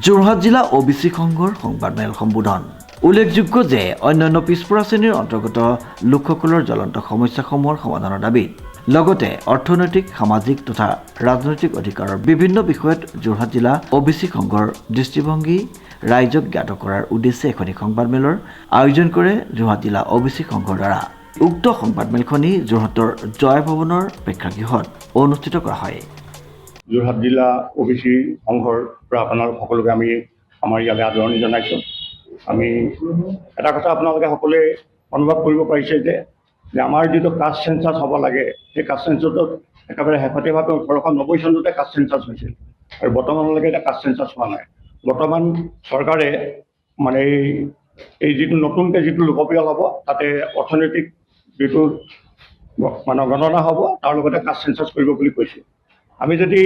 যোৰহাট জিলা অবিচি সংঘৰ সংবাদমেল সম্বোধন। উল্লেখযোগ্য যে অন্যান্য পিছপৰা শ্ৰেণীৰ অন্তৰ্গত লোকসকলৰ জ্বলন্ত সমস্যাসমূহৰ সমাধানৰ দাবীত লগতে অৰ্থনৈতিক, সামাজিক তথা ৰাজনৈতিক অধিকাৰৰ বিভিন্ন বিষয়ত যোৰহাট জিলা অবিচি সংঘৰ দৃষ্টিভংগী ৰাইজক জ্ঞাত কৰাৰ উদ্দেশ্যে এখনি সংবাদমেলৰ আয়োজন কৰে যোৰহাট জিলা অবিচি সংঘৰ দ্বাৰা। উক্ত সংবাদমেলখনি যোৰহাটৰ জয় ভৱনৰ প্ৰেক্ষাগৃহত অনুষ্ঠিত কৰা হয়। যোৰহাট জিলা অবিচি সংঘৰ পৰা আপোনালোক সকলোকে আমি আমাৰ ইয়ালৈ আদৰণি জনাইছোঁ। আমি এটা কথা আপোনালোকে সকলোৱে অনুভৱ কৰিব পাৰিছে যে আমাৰ যিটো কাষ্ট চেঞ্চাছ হ'ব লাগে, সেই কাষ্ট চেঞ্চাছটোত একেবাৰে শেহতীয়াভাৱে 1890 চনতে কাষ্ট চেঞ্চাছ হৈছিল আৰু বৰ্তমানলৈকে এতিয়া কাষ্ট চেঞ্চাছ হোৱা নাই। বৰ্তমান চৰকাৰে মানে এই যিটো নতুনকৈ যিটো লোকপিয়ল হ'ব, তাতে অৰ্থনৈতিক যিটো মানে গণনা হ'ব, তাৰ লগতে কাষ্ট চেঞ্চাছ কৰিব বুলি কৈছে। আমি যদি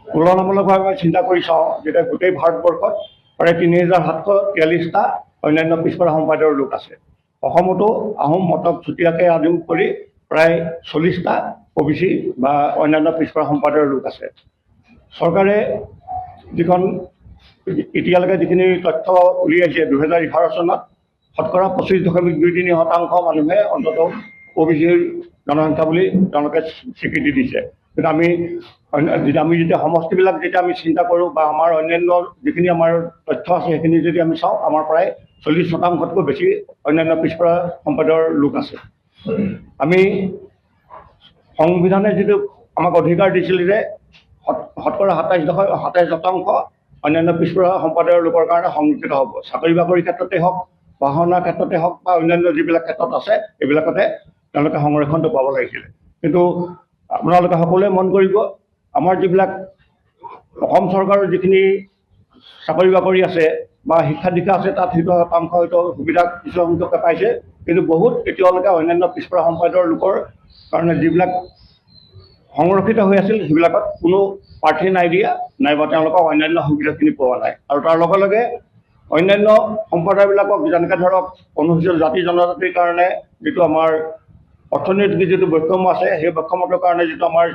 তুলনামূলকভাৱে চিন্তা কৰি চাওঁ, যেতিয়া গোটেই ভাৰতবৰ্ষত প্ৰায় 3743টা অন্যান্য পিছপৰা সম্প্ৰদায়ৰ লোক আছে। অসমতো আহোম, মটক, চুতীয়াকে আদি কৰি প্ৰায় 40টা অবিচি বা অন্যান্য পিছপৰা সম্প্ৰদায়ৰ লোক আছে। চৰকাৰে যিখন এতিয়ালৈকে যিখিনি তথ্য উলিয়াইছে 2011 চনত শতকৰা 25.23% মানুহে অন্ততঃ অবিচিৰ জনসংখ্যা বুলি তেওঁলোকে স্বীকৃতি দিছে। কিন্তু আমি যেতিয়া সমষ্টিবিলাক যেতিয়া আমি চিন্তা কৰোঁ বা আমাৰ অন্যান্য যিখিনি আমাৰ তথ্য আছে সেইখিনি যদি আমি চাওঁ, আমাৰ প্ৰায় 40%তকৈ বেছি অন্যান্য পিছপৰা সম্প্ৰদায়ৰ লোক আছে। আমি সংবিধানে যিটো আমাক অধিকাৰ দিছিল যে শতকৰা 27% অন্যান্য পিছপৰা সম্প্ৰদায়ৰ লোকৰ কাৰণে সংৰক্ষিত হ'ব। চাকৰি বাকৰিৰ ক্ষেত্ৰতে হওক, পঢ়া শুনাৰ ক্ষেত্ৰতে হওক বা অন্যান্য যিবিলাক ক্ষেত্ৰত আছে এইবিলাকতে তেওঁলোকে সংৰক্ষণটো পাব লাগিছিলে। কিন্তু আপোনালোকে সকলোৱে মন কৰিব, আমাৰ যিবিলাক অসম চৰকাৰৰ যিখিনি চাকৰি বাকৰি আছে বা শিক্ষা দীক্ষা আছে, তাত সেইটো শতাংশ হয়তো সুবিধা কিছু সংখ্যকে পাইছে, কিন্তু বহুত এতিয়ালৈকে অন্যান্য পিছপৰা সম্প্ৰদায়ৰ লোকৰ কাৰণে যিবিলাক সংৰক্ষিত হৈ আছিল সেইবিলাকত কোনো প্ৰাৰ্থী নাই দিয়া, নাইবা তেওঁলোকক অন্যান্য সুবিধাখিনি পোৱা নাই। আৰু তাৰ লগে লগে অন্যান্য সম্প্ৰদায়বিলাকক যেনেকৈ ধৰক অনুসূচিত জাতি জনজাতিৰ কাৰণে যিটো আমাৰ অৰ্থনৈতিক যিটো বৈষম্য আছে, সেই বৈষম্যটোৰ কাৰণে যিটো আমাৰ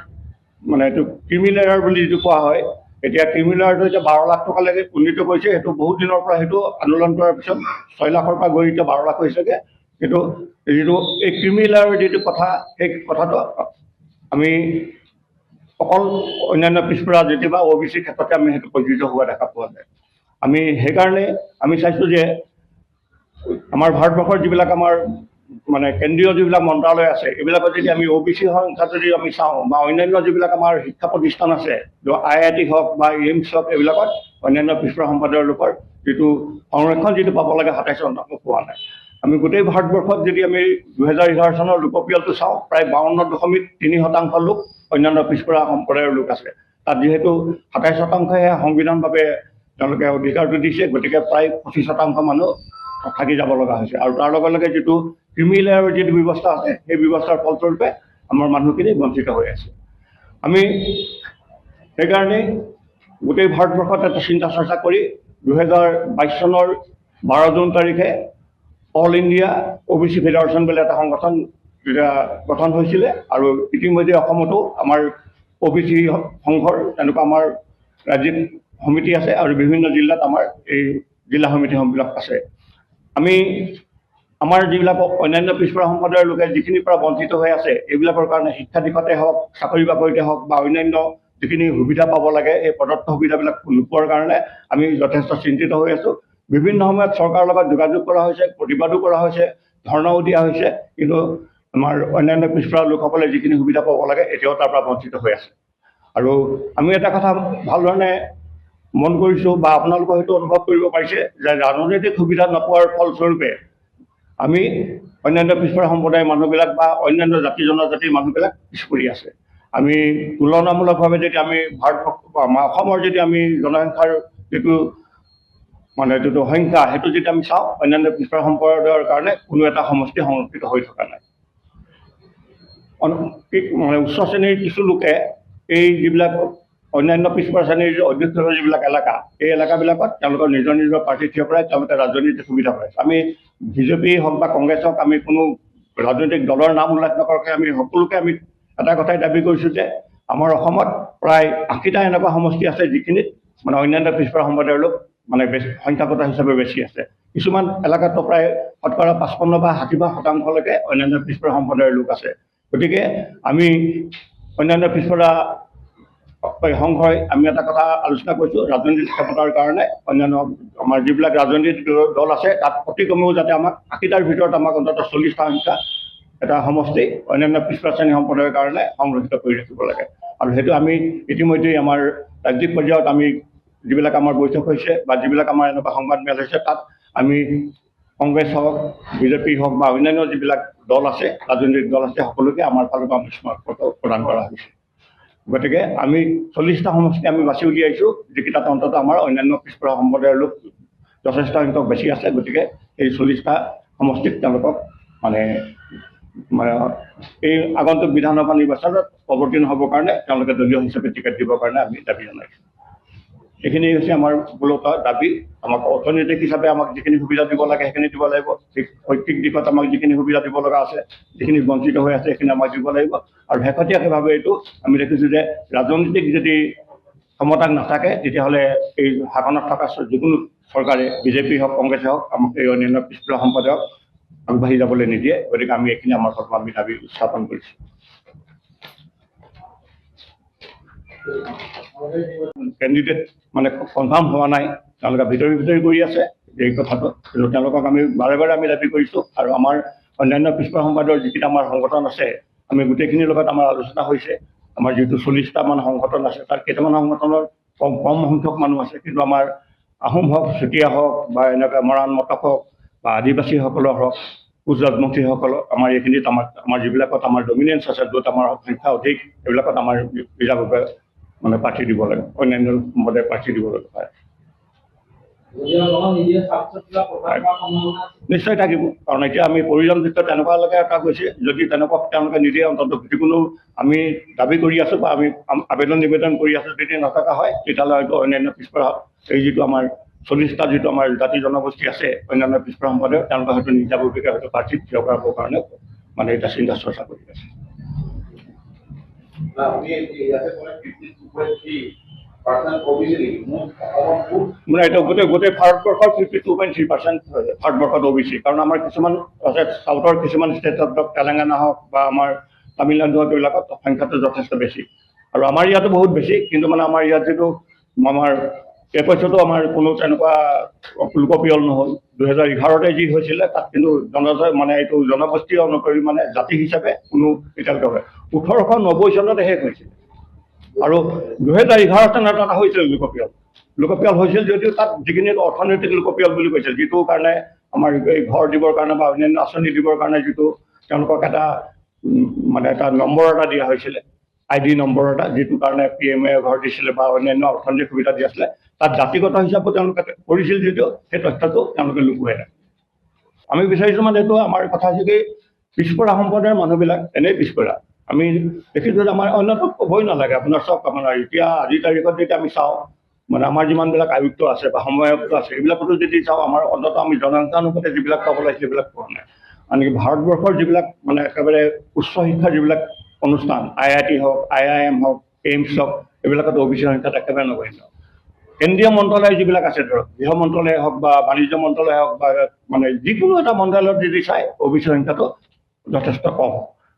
মানে এইটো ক্ৰিমি লেয়াৰ বুলি যিটো কোৱা হয়, এতিয়া ক্ৰিমি লেয়াৰটো এতিয়া 12 লাখ টকালৈকে উন্নীত কৰিছে। সেইটো বহুত দিনৰ পৰা সেইটো আন্দোলন কৰাৰ পিছত 6 লাখৰ পৰা গৈ এতিয়া 12 লাখ হৈছেগৈ। কিন্তু যিটো এই ক্ৰিমি লেয়াৰৰ যিটো কথা, সেই কথাটো আমি অকল অন্যান্য পিছপৰা জাতি বা অবিচিৰ ক্ষেত্ৰতে আমি সেইটো প্ৰযোজ্য হোৱা দেখা পোৱা যায়। আমি সেইকাৰণে আমি চাইছোঁ যে আমাৰ ভাৰতবৰ্ষৰ যিবিলাক আমাৰ মানে কেন্দ্ৰীয় যিবিলাক মন্ত্ৰালয় আছে, এইবিলাকত যদি আমি অবিচি সংখ্যা যদি আমি চাওঁ বা অন্যান্য যিবিলাক আমাৰ শিক্ষা প্ৰতিষ্ঠান আছে, IIT হওক বা এইমছ হওক, এইবিলাকত অন্যান্য পিছপৰা সম্প্ৰদায়ৰ লোকৰ যিটো সংৰক্ষণ যিটো পাব লাগে 27% পোৱা নাই। আমি গোটেই ভাৰতবৰ্ষত যদি আমি 2011 চনৰ লোকপিয়লটো চাওঁ, প্ৰায় 52.3% লোক অন্যান্য পিছপৰা সম্প্ৰদায়ৰ লোক আছে। তাত যিহেতু 27%হে সংবিধানভাৱে তেওঁলোকে অধিকাৰটো দিছে, গতিকে প্ৰায় 25% মানুহ থাকি যাব লগা হৈছে। আৰু তাৰ লগে লগে যিটো ক্ৰিমি লেয়াৰৰ যিটো ব্যৱস্থা আছে, সেই ব্যৱস্থাৰ ফলস্বৰূপে আমাৰ মানুহখিনি বঞ্চিত হৈ আছে। আমি সেইকাৰণে গোটেই ভাৰতবৰ্ষত এটা চিন্তা চৰ্চা কৰি 2022 চনৰ 12 জুন তাৰিখে অল ইণ্ডিয়া অবিচি ফেডাৰেশ্যন বুলি এটা সংগঠন গঠন হৈছিলে। আৰু ইতিমধ্যে অসমতো আমাৰ অবিচি সংঘৰ তেনেকুৱা আমাৰ ৰাজ্যিক সমিতি আছে আৰু বিভিন্ন জিলাত আমাৰ এই জিলা সমিতিসমূহ আছে। আমি আমাৰ যিবিলাক অন্যান্য পিছপৰা সম্প্ৰদায়ৰ লোকে যিখিনিৰ পৰা বঞ্চিত হৈ আছে, এইবিলাকৰ কাৰণে শিক্ষা দিশতে হওক, চাকৰি বাকৰিতে হওক বা অন্যান্য যিখিনি সুবিধা পাব লাগে, এই প্ৰদত্ত সুবিধাবিলাক নোপোৱাৰ কাৰণে আমি যথেষ্ট চিন্তিত হৈ আছোঁ। বিভিন্ন সময়ত চৰকাৰৰ লগত যোগাযোগ কৰা হৈছে, প্ৰতিবাদো কৰা হৈছে, ধৰ্ণাও দিয়া হৈছে, কিন্তু আমাৰ অন্যান্য পিছপৰা লোকসকলে যিখিনি সুবিধা পাব লাগে এতিয়াও তাৰ পৰা বঞ্চিত হৈ আছে। আৰু আমি এটা কথা ভাল ধৰণে মন কৰিছোঁ বা আপোনালোকে হয়তো অনুভৱ কৰিব পাৰিছে যে ৰাজনৈতিক সুবিধা নোপোৱাৰ ফলস্বৰূপে আমি অন্যান্য পিছপৰা সম্প্ৰদায়ৰ মানুহবিলাক বা অন্যান্য জাতি জনজাতিৰ মানুহবিলাক পিছ পৰি আছে। আমি তুলনামূলকভাৱে যদি আমি ভাৰতবৰ্ষ আমাৰ অসমৰ যদি আমি জনসংখ্যাৰ যিটো মানে যিটো সংখ্যা, সেইটো যদি আমি চাওঁ, অন্যান্য পিছপৰা সম্প্ৰদায়ৰ কাৰণে কোনো এটা সমষ্টি সংৰক্ষিত হৈ থকা নাই। মানে উচ্চ শ্ৰেণীৰ কিছু লোকে এই যিবিলাক অন্যান্য পিছপৰা শ্ৰেণীৰ অধ্যুষিত যিবিলাক এলেকা, এই এলেকাবিলাকত তেওঁলোকৰ নিজৰ নিজৰ প্ৰাৰ্থী থিয় কৰাই তেওঁলোকে ৰাজনৈতিক সুবিধা পায়। আমি বিজেপি হওক বা কংগ্ৰেছ হওক, আমি কোনো ৰাজনৈতিক দলৰ নাম উল্লেখ নকৰাকৈ আমি সকলোকে আমি এটা কথাই দাবী কৰিছোঁ যে আমাৰ অসমত প্ৰায় 80টা এনেকুৱা সমষ্টি আছে যিখিনিত মানে অন্যান্য পিছপৰা সম্প্ৰদায়ৰ লোক মানে বেছি সংখ্যাগত হিচাপে বেছি আছে। কিছুমান এলেকাতো প্ৰায় শতকৰা 55 বা 60% অন্যান্য পিছপৰা সম্প্ৰদায়ৰ লোক আছে। গতিকে আমি অন্যান্য পিছপৰা সংঘই আমি এটা কথা আলোচনা কৰিছোঁ, ৰাজনৈতিক ক্ষমতাৰ কাৰণে অন্যান্য আমাৰ যিবিলাক ৰাজনৈতিক দল আছে তাত অতি কমেও যাতে আমাক 80টাৰ ভিতৰত আমাক অন্ততঃ 40টা সংখ্যা এটা সমষ্টি অন্যান্য পিছপৰা শ্ৰেণী সম্প্ৰদায়ৰ কাৰণে সংৰক্ষিত কৰি ৰাখিব লাগে। আৰু সেইটো আমি ইতিমধ্যেই আমাৰ ৰাজ্যিক পৰ্যায়ত আমি যিবিলাক আমাৰ বৈঠক হৈছে বা যিবিলাক আমাৰ এনেকুৱা সংবাদমেল হৈছে তাত আমি কংগ্ৰেছ হওক, বিজেপি হওক বা অন্যান্য যিবিলাক দল আছে, ৰাজনৈতিক দল আছে, সকলোকে আমাৰ ফালৰ পৰা আমি স্মাৰকপত্ৰ প্ৰদান কৰা হৈছে। গতিকে আমি 40টা সমষ্টি আমি বাছি উলিয়াইছোঁ, যিকেইটাত অন্ততঃ আমাৰ অন্যান্য পিছপৰা সম্প্ৰদায়ৰ লোক যথেষ্ট সংখ্যক বেছি আছে। গতিকে এই 40টা সমষ্টিত তেওঁলোকক মানে এই আগন্তুক বিধানসভা নিৰ্বাচনত অৱতীৰ্ণ হ'বৰ কাৰণে তেওঁলোকে দলীয় হিচাপে টিকেট দিবৰ কাৰণে আমি দাবী জনাইছোঁ। এইখিনি হৈছে আমাৰ মূলতঃ দাবী। আমাক অৰ্থনৈতিক হিচাপে আমাক যিখিনি সুবিধা দিব লাগে সেইখিনি দিব লাগিব। শৈক্ষিক দিশত আমাক যিখিনি সুবিধা দিব লগা আছে, যিখিনি বঞ্চিত হৈ আছে সেইখিনি আমাক দিব লাগিব। আৰু শেহতীয়াভাৱে এইটো আমি দেখিছোঁ যে ৰাজনৈতিক যদি ক্ষমতাত নাথাকে তেতিয়াহ'লে এই শাসনত থকা যিকোনো চৰকাৰে, বিজেপি হওক, কংগ্ৰেছে হওক, আমাক এই অন্যান্য পিছপৰা সম্প্ৰদায়ক আগবাঢ়ি যাবলৈ নিদিয়ে। গতিকে আমি এইখিনি আমাৰ ফালৰ পৰা আমি দাবী উত্থাপন কৰিছোঁ। কেণ্ডিডেট মানে কনফাৰ্ম হোৱা নাই, তেওঁলোকে ভিতৰি কৰি আছে এই কথাটো, কিন্তু তেওঁলোকক আমি বাৰে বাৰে আমি দাবী কৰিছোঁ। আৰু আমাৰ অন্যান্য পিছপৰা সম্প্ৰদায়ৰ যিকেইটা আমাৰ সংগঠন আছে, আমি গোটেইখিনিৰ লগত আমাৰ আলোচনা হৈছে। আমাৰ যিটো 40টামান সংগঠন আছে তাত কেইটামান সংগঠনৰ কম সংখ্যক মানুহ আছে, কিন্তু আমাৰ আহোম হওক, চুতীয়া হওক বা এনেকুৱা মৰাণ মটক হওক বা আদিবাসীসকলৰ হওক, কোচ ৰাজবংশীসকলৰ আমাৰ এইখিনিত আমাৰ যিবিলাকত আমাৰ ডমিনেঞ্চ আছে, য'ত আমাৰ সংখ্যা অধিক, সেইবিলাকত আমাৰ নিজাববীয়াকৈ মানে প্ৰাৰ্থী দিব লাগে, অন্যান্য সম্প্ৰদায়ৰ প্ৰাৰ্থী দিব লাগে। নিশ্চয় থাকিব, কাৰণ এতিয়া আমি প্ৰয়োজন ভিত্তিত তেনেকুৱালৈকে এটা গৈছে, যদি তেনেকুৱা তেওঁলোকে নিদিয়ে অন্ততঃ যিকোনো আমি দাবী কৰি আছোঁ বা আমি আবেদন নিবেদন কৰি আছোঁ, যদি নথকা হয় তেতিয়াহ'লে হয়তো অন্যান্য পিছপৰা এই যিটো আমাৰ 40টা যিটো আমাৰ জাতি জনগোষ্ঠী আছে অন্যান্য পিছপৰা সম্প্ৰদায়ৰ, তেওঁলোকে হয়তো নিজাববীয়াকৈ হয়তো প্ৰাৰ্থী থিয় কৰাবৰ কাৰণে মানে এটা চিন্তা চৰ্চা কৰি আছে। মানে এইটো গোটেই ভাৰতবৰ্ষৰ 52.3% ভাৰতবৰ্ষত OBC, কাৰণ আমাৰ কিছুমান আছে চাউথৰ কিছুমান ষ্টেটত ধৰক তেলেংগানা হওক বা আমাৰ তামিলনাডু হওক, এইবিলাকত সংখ্যাটো যথেষ্ট বেছি। আৰু আমাৰ ইয়াতো বহুত বেছি, কিন্তু মানে আমাৰ ইয়াত যিটো আমাৰ এই পক্ষতো আমাৰ কোনো তেনেকুৱা লোকপ্ৰিয় নহ'ল। 2011তে যি হৈছিলে তাত কিন্তু মানে এইটো জনগোষ্ঠী অনুসৰি মানে জাতি হিচাপে কোনো এতিয়ালৈকে হয় 1890 চনতে শেষ হৈছিল। আৰু 2011 চনত এটা হৈছিল লোকপিয়ল হৈছিল যদিও তাত যিখিনি অৰ্থনৈতিক লোকপিয়ল বুলি কৈছিল, যিটো কাৰণে আমাৰ এই ঘৰ দিবৰ কাৰণে বা অন্যান্য আঁচনি দিবৰ কাৰণে যিটো তেওঁলোকক এটা মানে এটা নম্বৰ এটা দিয়া হৈছিলে, ID নম্বৰ এটা, যিটো কাৰণে PMA ঘৰ দিছিলে বা অন্যান্য অৰ্থনৈতিক সুবিধা দি আছিলে, তাত জাতিগত হিচাপে তেওঁলোকে কৰিছিল যদিও সেই তথ্যটো তেওঁলোকে লুকুৱাই ৰাখে। আমি বিচাৰিছোঁ মানে এইটো আমাৰ কথা হৈছে কি, পিছপৰা সম্প্ৰদায়ৰ মানুহবিলাক এনেই পিছপৰা। আমি দেখিছোঁ যে আমাৰ অন্যতো ক'বই নালাগে। আপোনাৰ চাওক, আপোনাৰ এতিয়া আজিৰ তাৰিখত যদি আমি চাওঁ, মানে আমাৰ যিমানবিলাক আয়ুক্ত আছে বা সময়ায়ুক্ত আছে, এইবিলাকতো যদি চাওঁ আমাৰ অন্ততঃ আমি জনসংখ্যা অনুপাতে যিবিলাক পাব লাগিছিল সেইবিলাক পোৱা নাই। আনকি ভাৰতবৰ্ষৰ যিবিলাক মানে একেবাৰে উচ্চ শিক্ষাৰ যিবিলাক অনুষ্ঠান, IIT হওক, IIM হওক, AIMS হওক, এইবিলাকত OBC সংখ্যাত একেবাৰে নগণ্য। কেন্দ্ৰীয় মন্ত্ৰালয় যিবিলাক আছে, ধৰক গৃহ মন্ত্ৰালয় হওক বা বাণিজ্য মন্ত্ৰালয় হওক বা মানে যিকোনো এটা মন্ত্ৰালয়ত যদি চাই OBC সংখ্যাটো যথেষ্ট কম।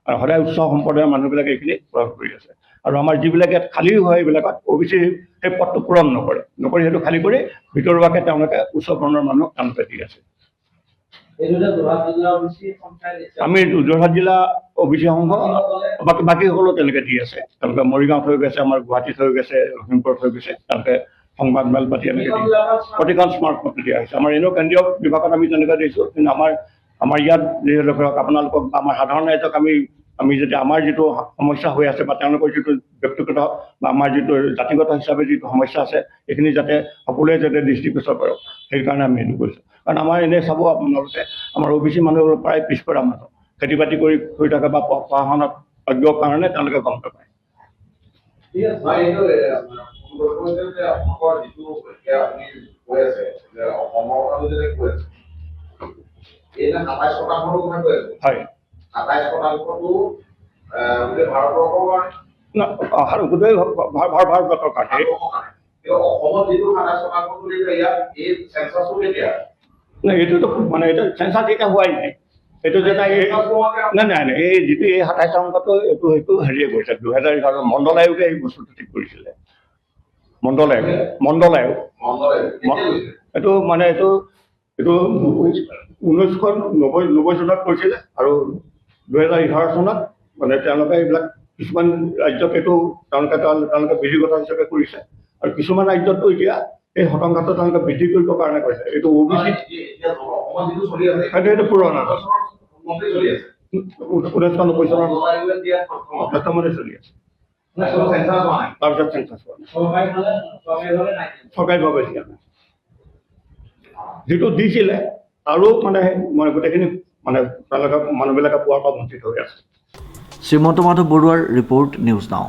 আৰু সদায় উচ্চ সম্প্ৰদায়ৰ মানুহবিলাকে এইখিনি প্ৰয়োগ কৰি আছে। আৰু আমাৰ যিবিলাক ইয়াত খালী হয় এইবিলাকত OBC সেই পদটো পূৰণ নকৰি সেইটো খালী কৰি ভিতৰুৱাকৈ তেওঁলোকে উচ্চ বৰ্ণৰ মানুহক তেওঁলোকে দি আছে। আমি যোৰহাট জিলা OBC সংঘ বাকী সকলো তেনেকৈ দি আছে। তেওঁলোকে মৰিগাঁৱত হৈ গৈছে, আমাৰ গুৱাহাটীত হৈ গৈছে, লখিমপুৰত হৈ গৈছে, তেওঁলোকে সংবাদমেল পাতি এনেকৈ প্ৰতিখন স্মাৰকপত্ৰ দিয়া হৈছে। আমাৰ এনেও কেন্দ্ৰীয় বিভাগত আমি তেনেকৈ দিছোঁ, কিন্তু আমাৰ ইয়াত যিহেতু আপোনালোকক বা আমাৰ সাধাৰণ ৰাইজক আমি যদি আমাৰ যিটো সমস্যা হৈ আছে বা তেওঁলোকৰ যিটো ব্যক্তিগত বা আমাৰ যিটো জাতিগত হিচাপে যিটো সমস্যা আছে, এইখিনি যাতে সকলোৱে যাতে দৃষ্টিগোচৰ কৰক, সেইকাৰণে আমি এইটো কৰিছোঁ। কাৰণ আমাৰ এনেই চাব আপোনালোকে, আমাৰ OBC মানুহ প্ৰায় পিছপৰা মানুহ, খেতি বাতি কৰি থাকে বা পঢ়া শুনাত অজ্ঞ কাৰণে তেওঁলোকে গম নাপায়। হয়, গোটেই ভাৰতবৰ্ষৰ কাৰণে অসমত যিটো 27% চলিছে ইয়াত এই চেন্সাছটো কেতিয়া নাই এইটোতো মানে এইটো চেঞ্চাছ এতিয়া হোৱাই নাই এইটো যেটা এই নাই নাই নাই এই যিটো এই 27 অংকটো এইটো সেইটো হেৰিয়ে কৰিছে 2011 মণ্ডল আয়োগে এই বস্তুটো ঠিক কৰিছিলে মণ্ডল আয়োগ এইটো মানে এইটো 1990 চনত কৰিছিলে আৰু 2011 চনত মানে তেওঁলোকে এইবিলাক কিছুমান ৰাজ্যত এইটো তেওঁলোকে বিধিগত হিচাপে কৰিছে আৰু কিছুমান ৰাজ্যততো এতিয়া এই শতাংশটো তেওঁলোকে বৃদ্ধি কৰিবৰ কাৰণে কৈছে এইটো OBC অসমত যিটো চলি আছে সেইটো পুৰণা মন্ত্ৰী চলি আছে 1990 চনৰ বৰ্তমানে চলি আছে চেন্সাছ হোৱা নাই তাৰপিছত চেঞ্চাছ হোৱা নাই চৰকাৰীভাৱে দিয়া নাই যিটো দিছিলে আৰু মানে গোটেইখিনি মানে তেওঁলোকে মানুহবিলাকে পোৱাৰ পৰা বঞ্চিত হৈ আছে শ্ৰীমন্ত মাধৱ বৰুৱাৰ ৰিপৰ্ট নিউজ নাও।